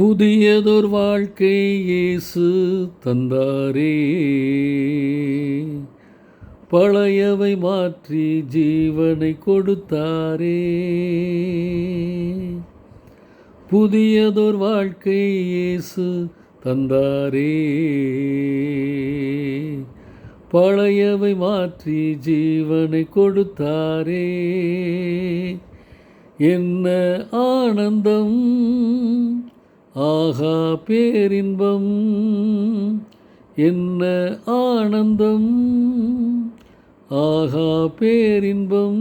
புதியதொரு வாழ்க்கை இயேசு தந்தாரே, பழையவை மாற்றி ஜீவனை கொடுத்தாரே. புதியதொரு வாழ்க்கை இயேசு தந்தாரே, பழையவை மாற்றி ஜீவனை கொடுத்தாரே. என்ன ஆனந்தம், ஆகா பேரின்பம், என்ன ஆனந்தம், ஆகா பேரின்பம்.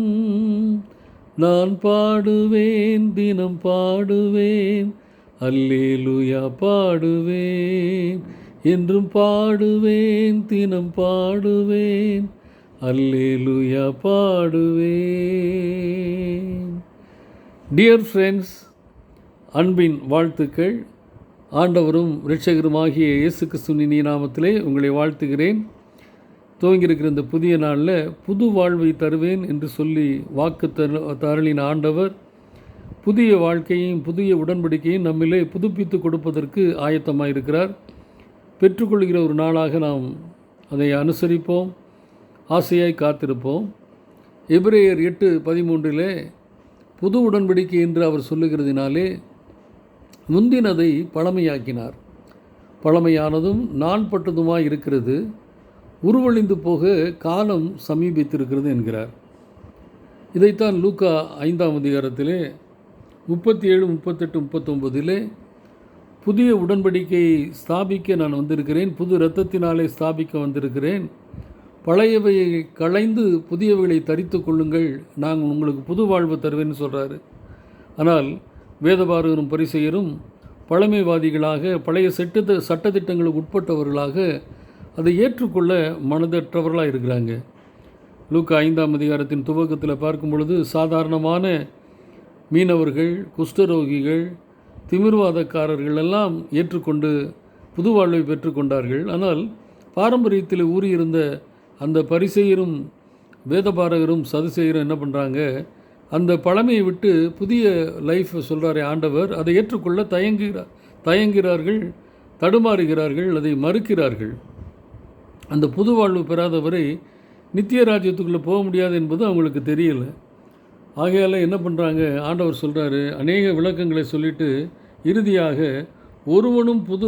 நான் பாடுவேன், தினம் பாடுவேன், அல்லேலூயா பாடுவேன், என்றும் பாடுவேன், தினம் பாடுவேன், அல்லேலூயா பாடுவேன். டியர் ஃப்ரெண்ட்ஸ், அன்பின் வாழ்த்துக்கள். ஆண்டவரும் இரட்சகருமாகிய இயேசு கிறிஸ்துவின் இனிய நாமத்திலே உங்களை வாழ்த்துகிறேன். துவங்கியிருக்கிற இந்த புதிய நாளில் புது வாழ்வை தருவேன் என்று சொல்லி வாக்கு தருளின ஆண்டவர் புதிய வாழ்க்கையும் புதிய உடன்படிக்கையும் நம்மிலே புதுப்பித்து கொடுப்பதற்கு ஆயத்தமாக இருக்கிறார். பெற்றுக்கொள்கிற ஒரு நாளாக நாம் அதை அனுசரிப்போம், ஆசையாய் காத்திருப்போம். எபிரேயர் 8:13 புது உடன்படிக்கை என்று அவர் சொல்லுகிறதினாலே முந்தினதை பழமையாக்கினார். பழமையானதும் நாள்பட்டதுமாய் இருக்கிறது, உருவழிந்து போக காலம் சமீபித்திருக்கிறது என்கிறார். இதைத்தான் லூக்கா 5 37, 38, 39 புதிய உடன்படிக்கையை ஸ்தாபிக்க நான் வந்திருக்கிறேன், புது இரத்தத்தினாலே ஸ்தாபிக்க வந்திருக்கிறேன், பழையவையை களைந்து புதியவைகளை தரித்து கொள்ளுங்கள், நாங்கள் உங்களுக்கு புது வாழ்வு தருவேன்னு சொல்கிறாரு. ஆனால் வேதபாரகரும் பரிசெயரும் பழமைவாதிகளாக பழைய சட்டத்திட்டங்களுக்கு உட்பட்டவர்களாக அதை ஏற்றுக்கொள்ள மனதற்றவர்களாக இருக்கிறாங்க. லூக்கா 5 துவக்கத்தில் பார்க்கும் பொழுது சாதாரணமான மீனவர்கள், குஷ்டரோகிகள், திமிர்வாதக்காரர்கள் எல்லாம் ஏற்றுக்கொண்டு புது வாழ்வை பெற்றுக்கொண்டார்கள். ஆனால் பாரம்பரியத்தில் ஊறியிருந்த அந்த பரிசெயரும் வேதபாரகரும் சதுசேயரும் என்ன பண்ணுறாங்க, அந்த பழமையை விட்டு புதிய லைஃப் சொல்கிறாரே ஆண்டவர், அதை ஏற்றுக்கொள்ள தயங்குகிறார்கள், தடுமாறுகிறார்கள், அதை மறுக்கிறார்கள். அந்த புது வாழ்வு பெறாதவரை நித்திய ராஜ்யத்துக்குள்ளே போக முடியாது என்பது அவங்களுக்கு தெரியல. ஆகையால் என்ன பண்ணுறாங்க, ஆண்டவர் சொல்கிறாரு, அநேக விளக்கங்களை சொல்லிவிட்டு இறுதியாக ஒருவனும் புது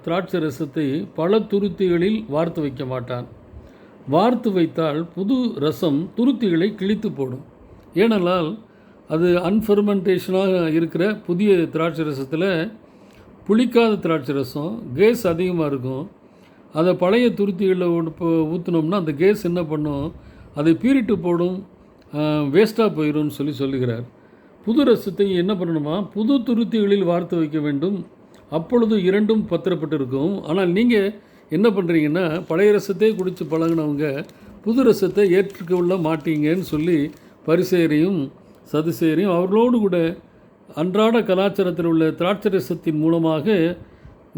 திராட்சை ரசத்தை பல துருத்திகளில் வார்த்து வைக்க மாட்டான், வார்த்து வைத்தால் புது ரசம் துருத்திகளை கிழித்து போடும். ஏனென்றால் அது அன்ஃபெர்மெண்டேஷனாக இருக்கிற புதிய திராட்சை ரசத்தில் புளிக்காத திராட்சை ரசம் கேஸ் அதிகமாக இருக்கும். அதை பழைய துருத்திகளில் ஊற்றினோம்னா அந்த கேஸ் என்ன பண்ணும், அதை பீரிட்டு போடும், வேஸ்ட்டாக போயிடும்னு சொல்லுகிறார். புது ரசத்தை என்ன பண்ணணுமா, புது துருத்திகளில் வார்த்து வைக்க வேண்டும், அப்பொழுது இரண்டும் பத்திரப்பட்டிருக்கும். ஆனால் நீங்கள் என்ன பண்ணுறீங்கன்னா, பழைய ரசத்தை குடித்து பழகினவங்க புது ரசத்தை ஏற்றுக்கொள்ள மாட்டீங்கன்னு சொல்லி பரிசேயரையும் சதுசேயரையும் அவர்களோடு கூட அன்றாட கலாச்சாரத்தில் உள்ள திராட்சை ரசத்தின் மூலமாக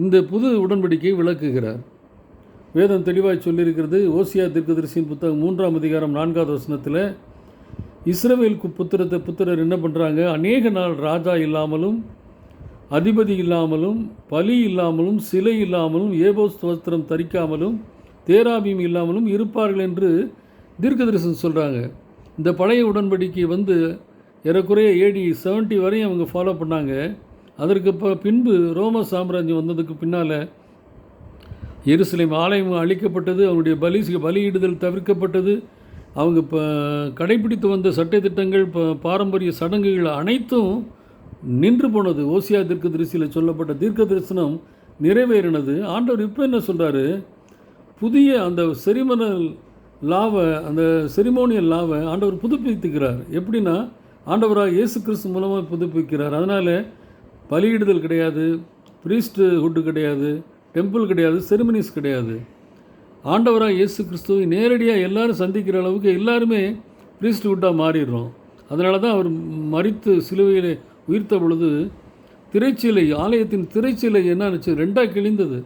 இந்த புது உடன்படிக்கையை விளக்குகிறார். வேதம் தெளிவாய் சொல்லியிருக்கிறது. ஓசியா தீர்க்கதரிசியின் புத்தகம் 3 இஸ்ரவேல் புத்திரர் என்ன பண்ணுறாங்க, அநேக நாள் ராஜா இல்லாமலும் அதிபதி இல்லாமலும் பலி இல்லாமலும் சிலை இல்லாமலும் ஏபோஸ் வஸ்திரம் தரிக்காமலும் தேராபீம் இல்லாமலும் இருப்பார்கள் என்று தீர்க்கதரிசனம் சொல்கிறாங்க. இந்த பழைய உடன்படிக்கை ஏறக்குறைய AD 70 வரையும் அவங்க ஃபாலோ பண்ணாங்க. அதற்கு பின்பு ரோம சாம்ராஜ்யம் வந்ததுக்கு பின்னால் எருசலேம் ஆலயம் அழிக்கப்பட்டது, அவங்களுடைய பலியிடுதல் தவிர்க்கப்பட்டது, அவங்க கடைபிடித்து வந்த சட்டத்திட்டங்கள் பாரம்பரிய சடங்குகள் அனைத்தும் நின்று போனது. ஓசியா தீர்க்கதரிசியில் சொல்லப்பட்ட தீர்க்க தரிசனம் நிறைவேறினது. ஆண்டவர் இப்போ என்ன சொல்கிறாரு, புதிய அந்த செரிமோனியல் லாவை ஆண்டவர் புதுப்பித்துக்கிறார். எப்படின்னா, ஆண்டவராக இயேசு கிறிஸ்து மூலமாக புதுப்பிக்கிறார். அதனால் பலியிடுதல் கிடையாது, ப்ரீஸ்ட்ஹுட்டு கிடையாது, டெம்பிள் கிடையாது, செரிமனிஸ் கிடையாது. ஆண்டவராக இயேசு கிறிஸ்துவை நேரடியாக எல்லாரும் சந்திக்கிற அளவுக்கு எல்லாருமே ப்ரீஸ்ட்ஹுட்டாக மாறிடுறோம். அதனால தான் அவர் மரித்து சிலுவையில் உயிர்த்த பொழுது திரைச்சீலை, ஆலயத்தின் திரைச்சீலை என்ன ஆச்சு, 2 கிழிந்தது.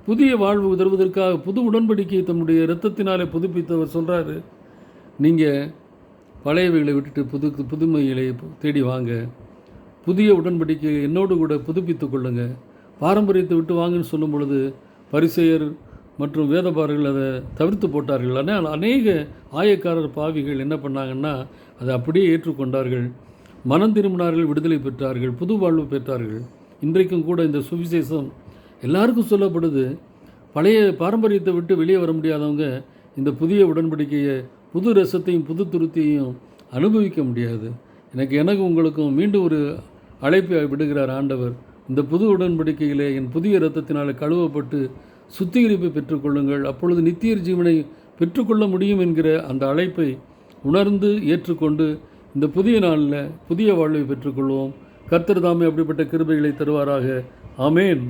புதிய வாழ்வு தருவதற்காக புது உடன்படிக்கையை தம்முடைய இரத்தத்தினாலே புதுப்பித்தவர் சொல்கிறாரு, நீங்கள் பழையவைகளை விட்டுட்டு புதுமைகளை தேடி வாங்க, புதிய உடன்படிக்கை என்னோடு கூட புதுப்பித்து கொள்ளுங்கள், பாரம்பரியத்தை விட்டு வாங்கன்னு சொல்லும் பொழுது பரிசேயர் மற்றும் வேதபாரர்கள் அதை தவிர்த்து போட்டார்கள். ஆனால் அநேக ஆயக்காரர் பாவிகள் என்ன பண்ணாங்கன்னா அதை அப்படியே ஏற்றுக்கொண்டார்கள். மனம் திரும்பினார்கள், விடுதலை பெற்றார்கள், புது வாழ்வு பெற்றார்கள். இன்றைக்கும் கூட இந்த சுவிசேஷம் எல்லாருக்கும் சொல்லப்படுது. பழைய பாரம்பரியத்தை விட்டு வெளியே வர முடியாதவங்க இந்த புதிய உடன்படிக்கையை, புது ரசத்தையும் புது துருத்தியையும் அனுபவிக்க முடியாது. எனக்கு உங்களுக்கும் மீண்டும் ஒரு அழைப்பை விடுகிறார் ஆண்டவர். இந்த புது உடன்படிக்கையிலே என் புதிய இரத்தத்தினால் கழுவப்பட்டு சுத்திகரிப்பை பெற்றுக்கொள்ளுங்கள், அப்பொழுது நித்திய ஜீவனை பெற்றுக்கொள்ள முடியும் என்கிற அந்த அழைப்பை உணர்ந்து ஏற்றுக்கொண்டு இந்த புதிய நாளில் புதிய வாழ்வை பெற்றுக்கொள்வோம். கர்த்தர் தாமே அப்படிப்பட்ட கிருபைகளை தருவாராக. ஆமேன்.